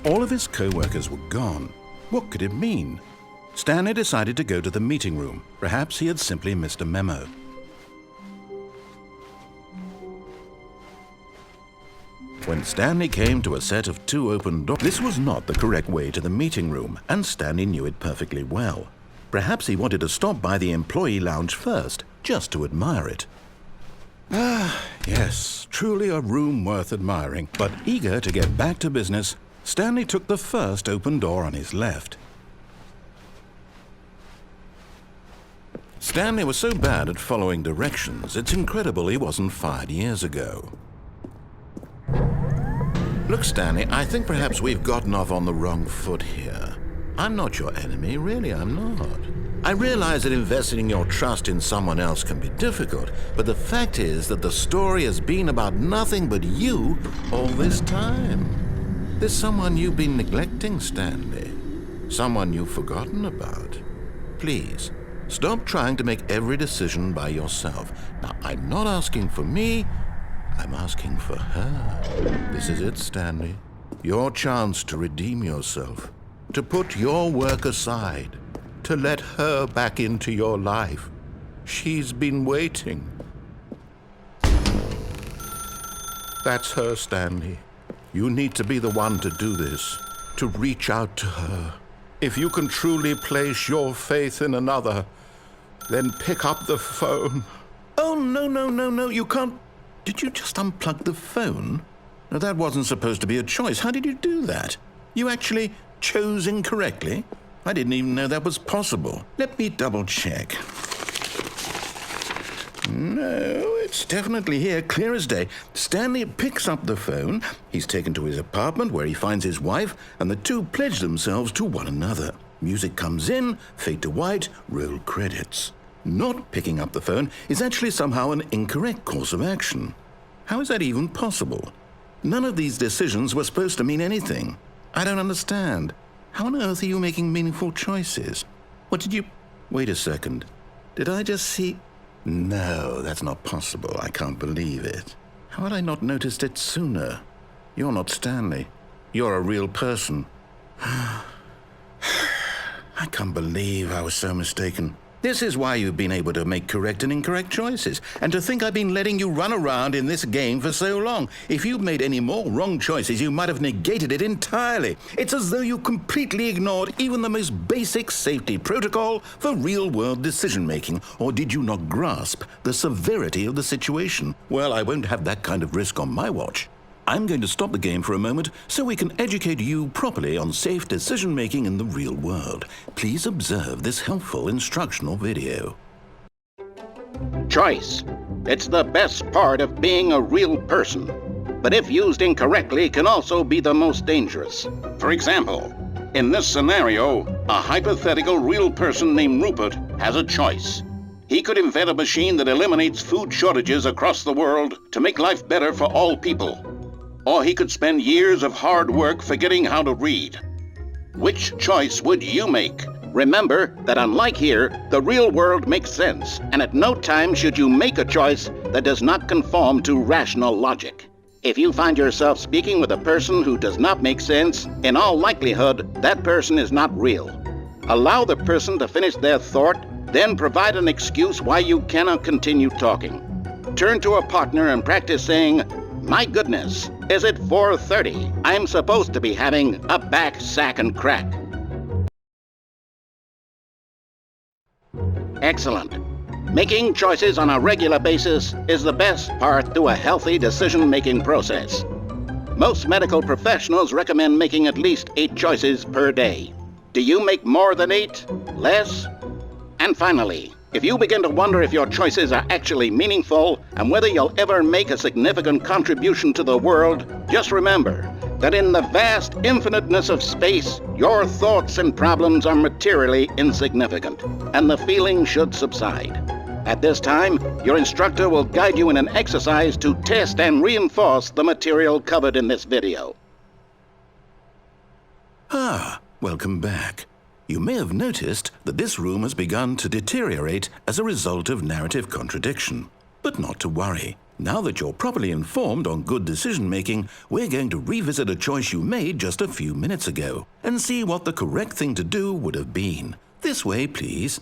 All of his co-workers were gone. What could it mean? Stanley decided to go to the meeting room. Perhaps he had simply missed a memo. When Stanley came to a set of 2 open doors, this was not the correct way to the meeting room, and Stanley knew it perfectly well. Perhaps he wanted to stop by the employee lounge first, just to admire it. Ah, yes, truly a room worth admiring. But eager to get back to business, Stanley took the first open door on his left. Stanley was so bad at following directions, it's incredible he wasn't fired years ago. Look, Stanley, I think perhaps we've gotten off on the wrong foot here. I'm not your enemy, really, I'm not. I realize that investing your trust in someone else can be difficult, but the fact is that the story has been about nothing but you all this time. There's someone you've been neglecting, Stanley. Someone you've forgotten about. Please, stop trying to make every decision by yourself. Now, I'm not asking for me, I'm asking for her. This is it, Stanley. Your chance to redeem yourself, to put your work aside, to let her back into your life. She's been waiting. That's her, Stanley. You need to be the one to do this, to reach out to her. If you can truly place your faith in another, then pick up the phone. Oh, no, you can't. Did you just unplug the phone? No, that wasn't supposed to be a choice. How did you do that? You actually chose incorrectly? I didn't even know that was possible. Let me double check. No, it's definitely here, clear as day. Stanley picks up the phone. He's taken to his apartment where he finds his wife, and the two pledge themselves to one another. Music comes in, fade to white, roll credits. Not picking up the phone is actually somehow an incorrect course of action. How is that even possible? None of these decisions were supposed to mean anything. I don't understand. How on earth are you making meaningful choices? What did you... Wait a second. Did I just see... No, that's not possible. I can't believe it. How had I not noticed it sooner? You're not Stanley. You're a real person. I can't believe I was so mistaken. This is why you've been able to make correct and incorrect choices. And to think I've been letting you run around in this game for so long. If you'd made any more wrong choices, you might have negated it entirely. It's as though you completely ignored even the most basic safety protocol for real-world decision-making. Or did you not grasp the severity of the situation? Well, I won't have that kind of risk on my watch. I'm going to stop the game for a moment so we can educate you properly on safe decision-making in the real world. Please observe this helpful instructional video. Choice. It's the best part of being a real person. But if used incorrectly, can also be the most dangerous. For example, in this scenario, a hypothetical real person named Rupert has a choice. He could invent a machine that eliminates food shortages across the world to make life better for all people. Or he could spend years of hard work forgetting how to read. Which choice would you make? Remember that unlike here, the real world makes sense, and at no time should you make a choice that does not conform to rational logic. If you find yourself speaking with a person who does not make sense, in all likelihood, that person is not real. Allow the person to finish their thought, then provide an excuse why you cannot continue talking. Turn to a partner and practice saying, "My goodness, is it 4:30? I'm supposed to be having a back, sack, and crack." Excellent. Making choices on a regular basis is the best part to a healthy decision-making process. Most medical professionals recommend making at least 8 choices per day. Do you make more than 8? Less? And finally, if you begin to wonder if your choices are actually meaningful and whether you'll ever make a significant contribution to the world, just remember that in the vast infiniteness of space, your thoughts and problems are materially insignificant, and the feeling should subside. At this time, your instructor will guide you in an exercise to test and reinforce the material covered in this video. Welcome back. You may have noticed that this room has begun to deteriorate as a result of narrative contradiction. But not to worry. Now that you're properly informed on good decision-making, we're going to revisit a choice you made just a few minutes ago and see what the correct thing to do would have been. This way, please.